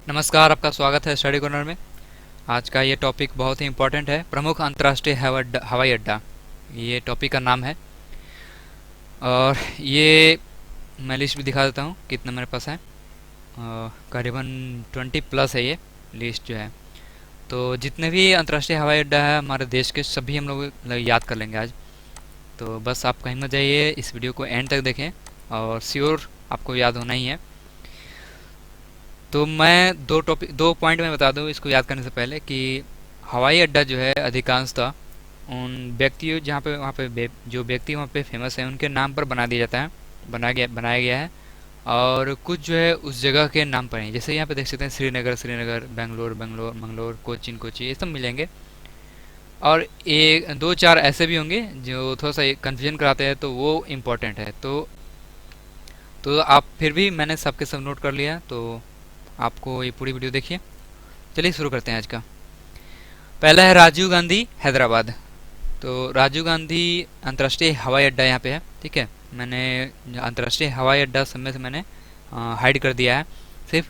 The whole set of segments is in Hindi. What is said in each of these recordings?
नमस्कार, आपका स्वागत है स्टडी कॉर्नर में। आज का ये टॉपिक बहुत ही इम्पोर्टेंट है। प्रमुख अंतर्राष्ट्रीय हवाई अड्डा, ये टॉपिक का नाम है। और ये मैं लिस्ट भी दिखा देता हूँ कितना मेरे पास है। करीबन 20 प्लस है ये लिस्ट जो है। तो जितने भी अंतर्राष्ट्रीय हवाई अड्डा है हमारे देश के, सभी हम लोग याद कर लेंगे आज। तो बस आप कहीं मत जाइए, इस वीडियो को एंड तक देखें और श्योर आपको याद होना ही है। तो मैं दो पॉइंट में बता दूं इसको याद करने से पहले कि हवाई अड्डा जो है अधिकांशतः उन व्यक्तियों जहाँ पे वहाँ पे जो व्यक्ति वहाँ पे फेमस है उनके नाम पर बना दिया जाता है, बनाया गया है। और कुछ जो है उस जगह के नाम पर हैं, जैसे यहाँ पे देख सकते हैं श्रीनगर, बेंगलोर, मंगलोर, कोचीन, ये सब मिलेंगे। और एक दो चार ऐसे भी होंगे जो थोड़ा सा कन्फ्यूजन कराते हैं, तो वो इम्पोर्टेंट है। तो आप फिर भी मैंने सबके सब नोट कर लिया, तो आपको ये पूरी वीडियो देखिए। चलिए शुरू करते हैं आज का। पहला है राजीव गांधी हैदराबाद। तो राजीव गांधी अंतर्राष्ट्रीय हवाई अड्डा यहाँ पे है, ठीक है। मैंने अंतर्राष्ट्रीय हवाई अड्डा सब में से मैंने हाइड कर दिया है, सिर्फ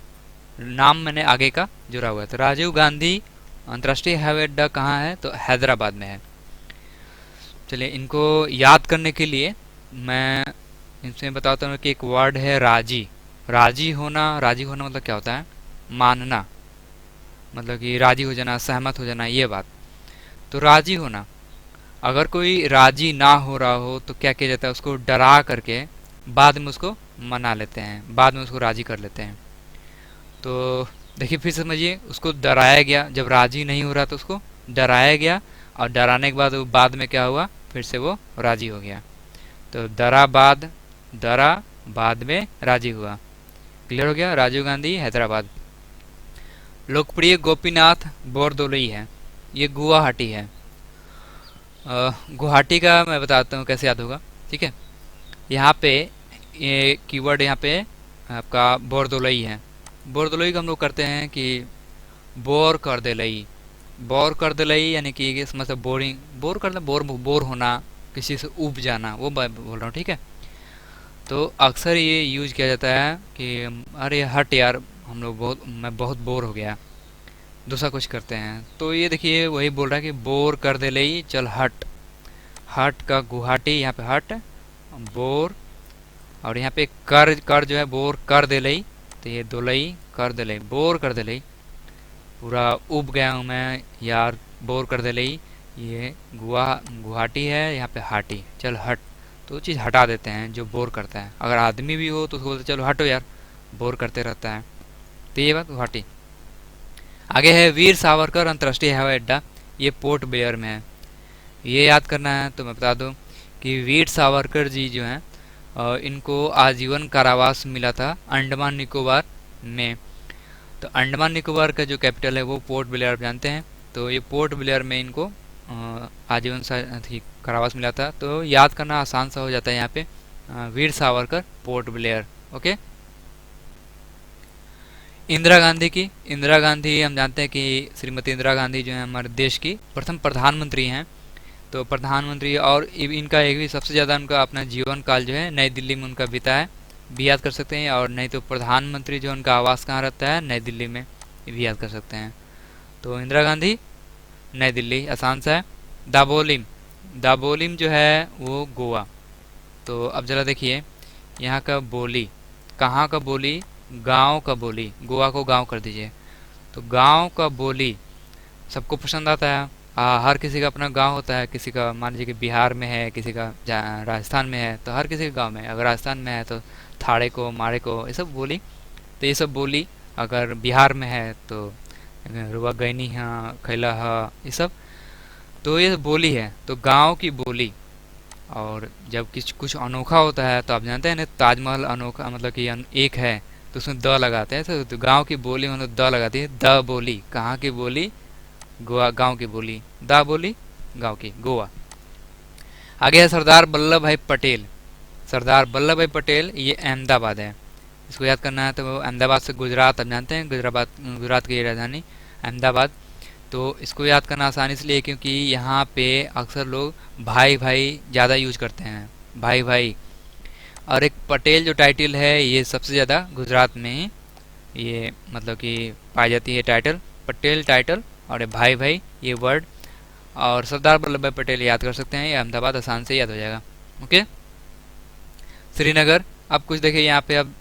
नाम मैंने आगे का जुड़ा हुआ है। तो राजीव गांधी अंतर्राष्ट्रीय हवाई अड्डा कहाँ है, तो हैदराबाद में है। चलिए इनको याद करने के लिए मैं इनसे बताता हूँ कि एक वर्ड है राजी। राजी होना मतलब क्या होता है? मानना, मतलब कि राजी हो जाना, सहमत हो जाना, ये बात। तो राजी होना, अगर कोई राजी ना हो रहा हो तो क्या किया जाता है? उसको डरा करके बाद में उसको मना लेते हैं, बाद में उसको राजी कर लेते हैं। तो देखिए फिर समझिए, उसको डराया गया, जब राजी नहीं हो रहा तो उसको डराया गया, और डराने के बाद वो बाद में क्या हुआ, फिर से वो राजी हो गया। तो डरा बाद में राजी हुआ। क्लियर हो गया? राजीव गांधी हैदराबाद। लोकप्रिय गोपीनाथ बोरदोलई है, ये गुवाहाटी है। गुवाहाटी का मैं बताता हूँ कैसे याद होगा, ठीक है। यहाँ पे ये कीवर्ड यहाँ पे आपका बोरदोलई है। बोरदोलई का हम लोग करते हैं कि बोर कर दे लई, यानी कि ये मतलब बोरिंग, बोर होना, किसी से ऊब जाना, वो बोल रहा हूँ, ठीक है। तो अक्सर ये यूज किया जाता है कि अरे हट यार, मैं बहुत बोर हो गया, दूसरा कुछ करते हैं। तो ये देखिए वही बोल रहा है कि बोर कर दे लई, चल हट। हट का गुवाहाटी, यहाँ पे हट, बोर, और यहाँ पे कर जो है बोर कर दे लई, तो ये दोलई कर दे लई, बोर कर दे लई, पूरा उब गया हूँ मैं यार, बोर कर दे लई। ये गुवाहाटी है, यहाँ पे हाटी, चल हट। तो चीज़ हटा देते हैं जो बोर करता है। अगर आदमी भी हो तो उसको बोलते चलो हटो यार, बोर करते रहता है। तो ये बात गुवाहाटी। आगे है वीर सावरकर अंतर्राष्ट्रीय हवाई अड्डा, ये पोर्ट ब्लेयर में है। ये याद करना है तो मैं बता दूं कि वीर सावरकर जी जो हैं, इनको आजीवन कारावास मिला था अंडमान निकोबार में। तो अंडमान निकोबार का जो कैपिटल है वो पोर्ट ब्लेयर, आप जानते हैं। तो ये पोर्ट ब्लेयर में इनको आजीवन कारावास मिला था। तो याद करना आसान सा हो जाता है यहाँ पे, वीर सावरकर, पोर्ट ब्लेयर। ओके। इंदिरा गांधी हम जानते हैं कि श्रीमती इंदिरा गांधी जो है हमारे देश की प्रथम प्रधानमंत्री हैं। तो प्रधानमंत्री, और इनका एक भी सबसे ज़्यादा उनका अपना जीवन काल जो है नई दिल्ली में उनका बीता है, भी याद कर सकते हैं। और नहीं तो प्रधानमंत्री जो उनका आवास कहाँ रहता है, नई दिल्ली में, ये भी याद कर सकते हैं। तो इंदिरा गांधी, नई दिल्ली, आसान सा है। दाबोलिम जो है वो गोवा। तो अब ज़रा देखिए यहाँ का बोली, कहाँ का बोली, गांव का बोली, गोवा को गांव कर दीजिए। तो गांव का बोली सबको पसंद आता है। हर किसी का अपना गांव होता है, किसी का मान लीजिए कि बिहार में है, किसी का राजस्थान में है, तो हर किसी के गांव में, अगर राजस्थान में है तो थाड़े को, मारे को, ये सब बोली। तो ये सब बोली अगर बिहार में है तो रुआ गैनी है, खैला है, ये सब। तो ये बोली है, तो गांव की बोली। और जब कुछ अनोखा होता है तो आप जानते हैं ना, ताजमहल अनोखा मतलब कि एक है तो उसमें द लगाते हैं। तो गांव की बोली मतलब द लगाती है, द बोली। कहाँ की बोली? गोवा, गांव की बोली, दा बोली, गांव की, गोवा। आगे है सरदार वल्लभ भाई पटेल। सरदार वल्लभ भाई पटेल, ये अहमदाबाद है। इसको याद करना है तो अहमदाबाद से गुजरात, आप जानते हैं गुजरात की राजधानी अहमदाबाद। तो इसको याद करना आसान इसलिए क्योंकि यहाँ पे अक्सर लोग भाई भाई ज़्यादा यूज करते हैं, भाई भाई। और एक पटेल जो टाइटल है ये सबसे ज़्यादा गुजरात में ही ये मतलब कि पाई जाती है टाइटल, पटेल टाइटल, और भाई भाई ये वर्ड, और सरदार वल्लभ भाई पटेल याद कर सकते हैं, ये अहमदाबाद आसान से याद हो जाएगा। ओके। श्रीनगर, अब कुछ देखिए यहाँ पे, अब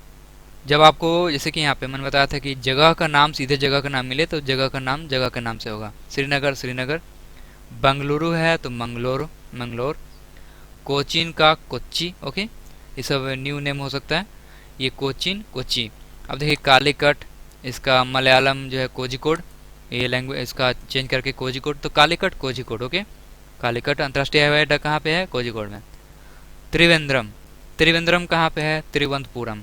जब आपको जैसे कि यहाँ पे मैंने बताया था कि जगह का नाम सीधे जगह का नाम मिले तो जगह का नाम जगह के नाम से होगा। श्रीनगर श्रीनगर, बंगलुरु है तो मंगलोर मंगलोर, कोचीन का कोच्चि। ओके, ये सब न्यू नेम हो सकता है, ये कोचीन कोच्चि। अब देखिए कालीकट, इसका मलयालम जो है कोझिकोड, ये लैंग्वेज इसका चेंज करके कोझिकोड, तो कालीकट कोझिकोड। ओके, कालीकट अंतर्राष्ट्रीय हवाई अड्डा कहाँ पे है? कोझिकोड में। त्रिवेंद्रम, त्रिवेंद्रम कहाँ पे है? तिरुवनंतपुरम।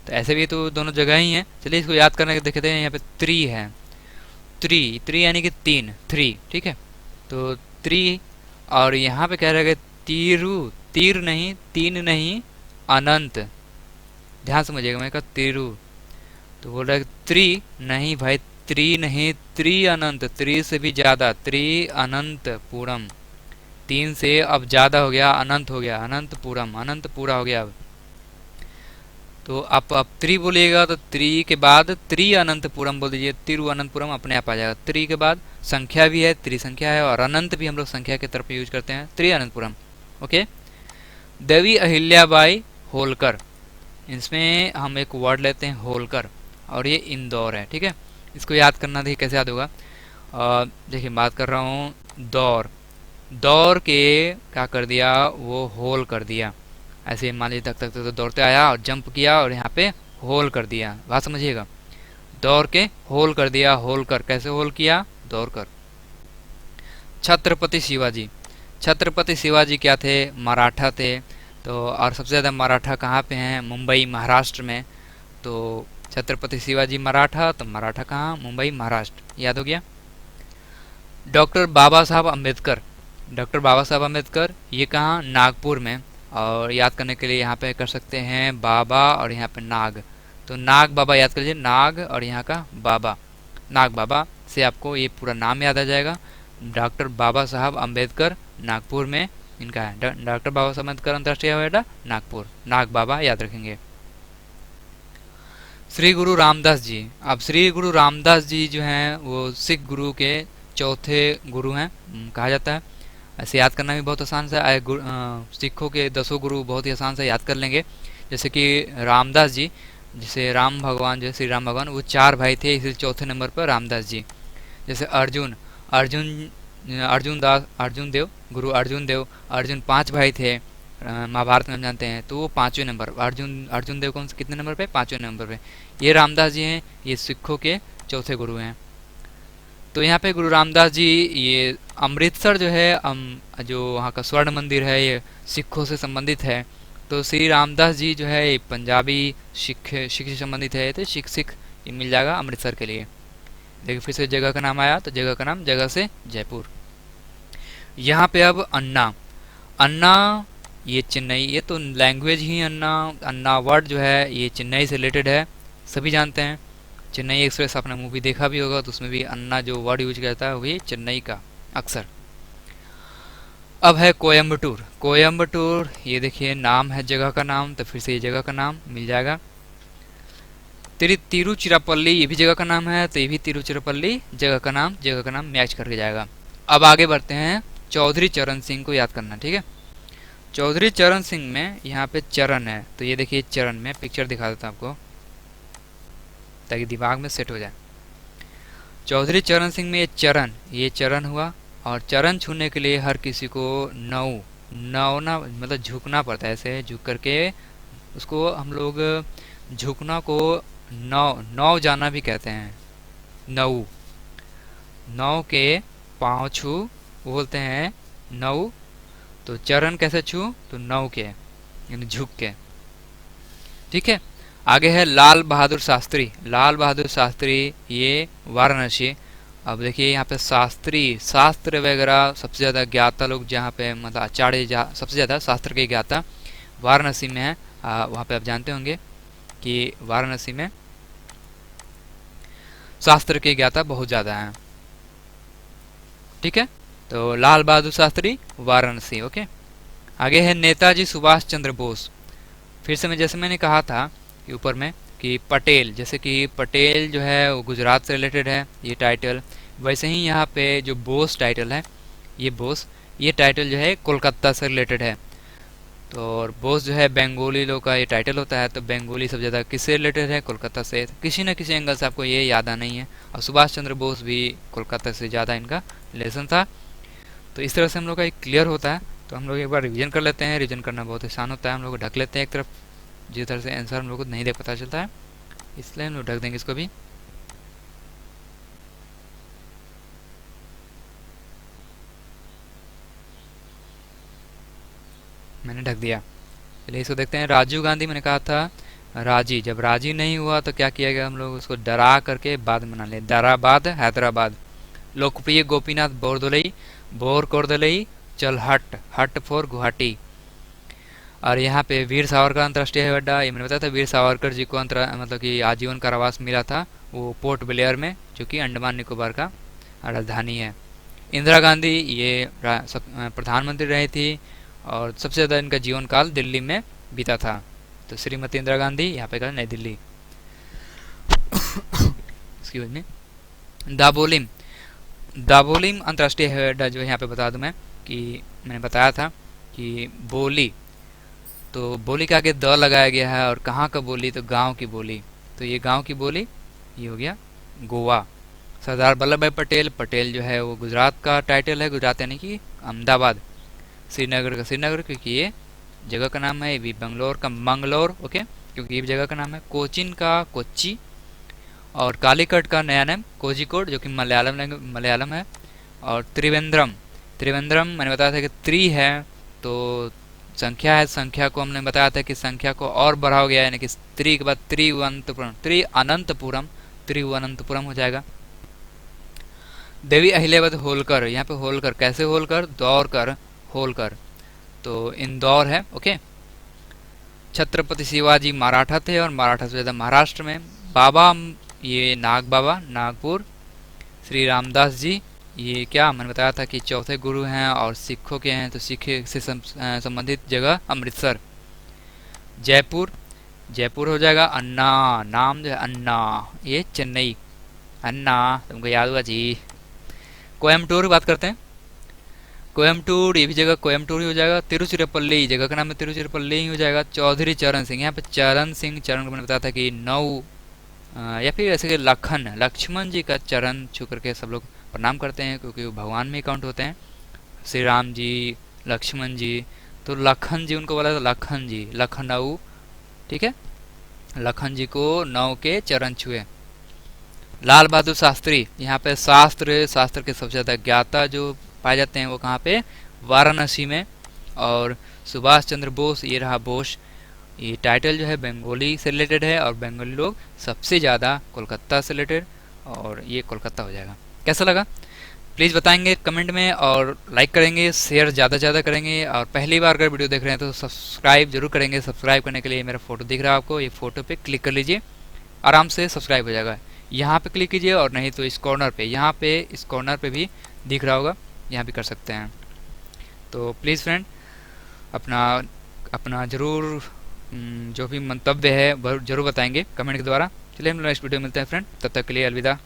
तो ऐसे भी तो दोनों जगह ही हैं। चलिए इसको याद करने के देखते हैं। यहाँ पे त्रि है, त्रि त्रि यानी कि तीन, थ्री, ठीक है। तो त्रि, और यहाँ पे कह रहे हैं तीरु, तीर नहीं, तीन नहीं, अनंत। ध्यान समझिएगा, मैं कहा तिरु, तो बोल रहा है त्रि नहीं भाई, त्रि नहीं, त्रि अनंत, त्रि से भी ज्यादा, त्रि अनंत पूरम। तीन से अब ज्यादा हो गया, अनंत हो गया, अनंत पूरम, अनंत पूरा हो गया अब। तो आप अब त्रि बोलिएगा तो त्रि के बाद त्रि अनंतपुरम बोल दीजिए, तिरुअनंतपुरम अपने आप आ जाएगा। त्रि के बाद संख्या भी है, त्रि संख्या है, और अनंत भी हम लोग संख्या की तरफ यूज करते हैं, त्रि अनंतपुरम। ओके। देवी अहिल्याबाई होलकर, इसमें हम एक वर्ड लेते हैं होलकर, और ये इंदौर है, ठीक है। इसको याद करना, देखिए कैसे याद होगा। देखिए बात कर रहा हूँ दौर, दौर के क्या कर दिया, वो होल कर दिया। ऐसे मान लीजिए तक तक तो दौड़ते आया और जंप किया और यहाँ पे होल कर दिया, बात समझिएगा। दौड़ के होल कर दिया, होल कर, कैसे होल किया? दौड़ कर। छत्रपति शिवाजी, छत्रपति शिवाजी क्या थे? मराठा थे। तो और सबसे ज़्यादा मराठा कहाँ पे हैं? मुंबई महाराष्ट्र में। तो छत्रपति शिवाजी मराठा, तो मराठा कहाँ? मुंबई महाराष्ट्र, याद हो गया। डॉक्टर बाबा साहब अम्बेडकर, डॉक्टर बाबा साहब अम्बेडकर ये कहाँ? नागपुर में। और याद करने के लिए यहाँ पे कर सकते हैं बाबा और यहाँ पे नाग, तो नाग बाबा याद कर लीजिए, नाग और यहाँ का बाबा, नाग बाबा से आपको ये पूरा नाम याद आ जाएगा। डॉक्टर बाबा साहब अम्बेडकर नागपुर में इनका है, डॉक्टर बाबा साहब अम्बेडकर अंतर्राष्ट्रीय हवाई अड्डा नागपुर, नाग बाबा याद रखेंगे। श्री गुरु रामदास जी, अब श्री गुरु रामदास जी जो हैं वो सिख गुरु के चौथे गुरु हैं कहा जाता है। ऐसे याद करना भी बहुत आसान से, सिखों के 10 गुरु बहुत ही आसान से याद कर लेंगे। जैसे कि रामदास जी, जैसे राम भगवान, जो श्री राम भगवान, वो 4 भाई थे, इसलिए चौथे नंबर पर रामदास जी। जैसे अर्जुन, अर्जुन अर्जुन दास, अर्जुन देव, गुरु अर्जुन देव, अर्जुन 5 भाई थे, महाभारत में हम जानते हैं, तो वो 5वें नंबर, अर्जुन अर्जुन देव कौन से कितने नंबर पे? 5वें नंबर पे। ये रामदास जी हैं, ये सिखों के चौथे गुरु हैं। तो यहाँ पे गुरु रामदास जी, ये अमृतसर जो है, जो वहाँ का स्वर्ण मंदिर है, ये सिखों से संबंधित है। तो श्री रामदास जी जो है ये पंजाबी सिख से संबंधित है, तो सिख ये मिल जाएगा अमृतसर के लिए। देखिए फिर से जगह का नाम आया, तो जगह का नाम जगह से जयपुर। यहाँ पे अब अन्ना, अन्ना ये चेन्नई, ये तो लैंग्वेज ही अन्ना, अन्ना वर्ड जो है ये चेन्नई से रिलेटेड है, सभी जानते हैं। चेन्नई एक्सप्रेस आपने मूवी देखा भी होगा, तो उसमें भी अन्ना जो वर्ड यूज करता है वही चेन्नई का अक्सर। अब है कोयम्बटूर, कोयम्बटूर ये देखिए नाम है जगह का नाम, तो फिर से ये जगह का नाम मिल जाएगा। तिरुचिरापल्ली ये भी जगह का नाम है, तो ये भी तिरुचिरापल्ली जगह का नाम मैच करके जाएगा। अब आगे बढ़ते हैं, चौधरी चरण सिंह को याद करना, ठीक है। चौधरी चरण सिंह में यहाँ पे चरण है, तो ये देखिए चरण में पिक्चर दिखा देता हूँ आपको ताकि दिमाग में सेट हो जाए। चौधरी चरण सिंह में ये चरण हुआ, और चरण छूने के लिए हर किसी को नौना मतलब झुकना पड़ता है, ऐसे झुक करके उसको हम लोग झुकना को नौ जाना भी कहते हैं। नौ के पाँव छू वो बोलते हैं नौ, तो चरण कैसे छू? तो नौ के यानी झुक के, ठीक है। आगे है लाल बहादुर शास्त्री, लाल बहादुर शास्त्री ये वाराणसी। अब देखिए यहाँ पे शास्त्री, शास्त्र वगैरह सबसे ज़्यादा ज्ञाता लोग जहाँ पे मतलब आचार्य सबसे ज़्यादा शास्त्र के ज्ञाता वाराणसी में है। वहाँ पे आप जानते होंगे कि वाराणसी में शास्त्र के ज्ञाता बहुत ज़्यादा हैं, ठीक है। तो लाल बहादुर शास्त्री वाराणसी, ओके। आगे है नेताजी सुभाष चंद्र बोस। फिर से मैं जैसे मैंने कहा था कि ऊपर में कि पटेल, जैसे कि पटेल जो है वो गुजरात से रिलेटेड है ये टाइटल। वैसे ही यहाँ पे जो बोस टाइटल है, ये बोस, ये टाइटल जो है कोलकाता से रिलेटेड है। तो और बोस जो है बंगाली लोग का ये टाइटल होता है, तो बंगाली सब ज़्यादा किससे रिलेटेड है? कोलकाता से। तो किसी न किसी एंगल से आपको ये याद आना ही है। और सुभाष चंद्र बोस भी कोलकाता से ज़्यादा इनका रिलेशन था। तो इस तरह से हम लोग का एक क्लियर होता है। तो हम लोग एक बार रिवीजन कर लेते हैं। रिवीजन करना बहुत आसान होता है। हम लोग ढक लेते हैं एक तरफ, जिस तरह से आंसर हम लोग को नहीं देख पता चलता है, इसलिए हम लोग ढक देंगे इसको भी। मैंने ढक दिया। चलिए इसको देखते हैं। राजीव गांधी, मैंने कहा था राजी, जब राजी नहीं हुआ तो क्या किया गया? हम लोग उसको डरा करके बाद बना ले, डराबाद हैदराबाद। लोकप्रिय गोपीनाथ बोरदोलई, बोरकोरदलई, चल हट, हट फॉर गुवाहाटी। और यहाँ पे वीर सावरकर अंतर्राष्ट्रीय हवाई अड्डा, ये मैंने बताया था वीर सावरकर जी को मतलब कि आजीवन कारावास मिला था, वो पोर्ट ब्लेयर में, जो कि अंडमान निकोबार का राजधानी है। इंदिरा गांधी, ये प्रधानमंत्री रही थी और सबसे ज़्यादा इनका जीवन काल दिल्ली में बीता था। तो श्रीमती इंदिरा गांधी, यहाँ पे नई दिल्ली। Excuse me. दाबोलिम, दाबोलिम अंतर्राष्ट्रीय हवाई अड्डा जो है यहाँ पे बता दूं मैं कि मैंने बताया था कि बोली, तो बोली के आगे द लगाया गया है। और कहाँ का बोली? तो गांव की बोली। तो ये गांव की बोली, ये हो गया गोवा। सरदार वल्लभ भाई पटेल, पटेल जो है वो गुजरात का टाइटल है, गुजरात यानी कि अहमदाबाद। श्रीनगर का श्रीनगर, क्योंकि ये जगह का नाम है। ये भी बंगलोर का मंगलोर, ओके, क्योंकि ये भी जगह का नाम है। कोचिन का कोच्चि। और कालीकट का नया नाम कोझिकोड, जो कि मलयालम है। और त्रिवेंद्रम, त्रिवेंद्रम मैंने बताया था कि त्रि है तो संख्या है, संख्या को हमने बताया था कि संख्या को और बढ़ाया गया, यानी कि त्रि के बाद त्रिवंतपुरम, त्रिअनंतपुरम, त्रिवनंतपुरम हो जाएगा। देवी अहिल्यावती होलकर, यहाँ पे होलकर कैसे? होलकर, दौड़ कर, होलकर, तो इंदौर है, ओके। छत्रपति शिवाजी मराठा थे और मराठा से ज़्यादा महाराष्ट्र में। बाबा, ये नाग बाबा, नागपुर। श्री रामदास जी, ये क्या मैंने बताया था कि चौथे गुरु हैं और सिखों के हैं, तो सिख से संबंधित जगह अमृतसर। जयपुर, जयपुर हो जाएगा। अन्ना, नाम जो है अन्ना, ये चेन्नई, अन्ना, तुमको याद हुआ जी। कोयम्बटूर की बात करते हैं। कोयम्बटूर, ये भी जगह कोयम्बटूर ही हो जाएगा। तिरुचिरापल्ली, जगह का नाम है तिरुचिरापल्ली ही हो जाएगा। चौधरी चरण सिंह, यहाँ पे चरण सिंह, चरण को मैंने बताया था कि या फिर ऐसे कि लखन, लक्ष्मण जी का चरण छू करके सब लोग प्रणाम करते हैं, क्योंकि वो भगवान में ही काउंट होते हैं। श्री राम जी, लक्ष्मण जी, तो लखन जी उनको बोला था लखन जी, लखनऊ, ठीक है। लखन जी को नौ के चरण छुए। लाल बहादुर शास्त्री, यहाँ पे शास्त्र, शास्त्र के सबसे ज़्यादा ज्ञाता जो पाए जाते हैं वो कहाँ पे? वाराणसी में। और सुभाष चंद्र बोस, ये रहा बोस, ये टाइटल जो है बंगाली से रिलेटेड है और बंगाली लोग सबसे ज़्यादा कोलकाता से रिलेटेड, और ये कोलकाता हो जाएगा। कैसा लगा प्लीज़ बताएंगे कमेंट में, और लाइक करेंगे, शेयर ज़्यादा से ज़्यादा करेंगे। और पहली बार अगर वीडियो देख रहे हैं तो सब्सक्राइब जरूर करेंगे। सब्सक्राइब करने के लिए मेरा फोटो दिख रहा है आपको, ये फोटो पे क्लिक कर लीजिए, आराम से सब्सक्राइब हो जाएगा। यहाँ पे क्लिक कीजिए, और नहीं तो इस कॉर्नर पे, यहाँ पे इस कॉर्नर पे भी दिख रहा होगा, यहाँ भी कर सकते हैं। तो प्लीज़ फ्रेंड अपना अपना ज़रूर जो भी मंतव्य है वह जरूर बताएंगे कमेंट के द्वारा। चलिए हम लोग नेक्स्ट वीडियो में मिलते हैं फ्रेंड, तब तक के लिए अलविदा।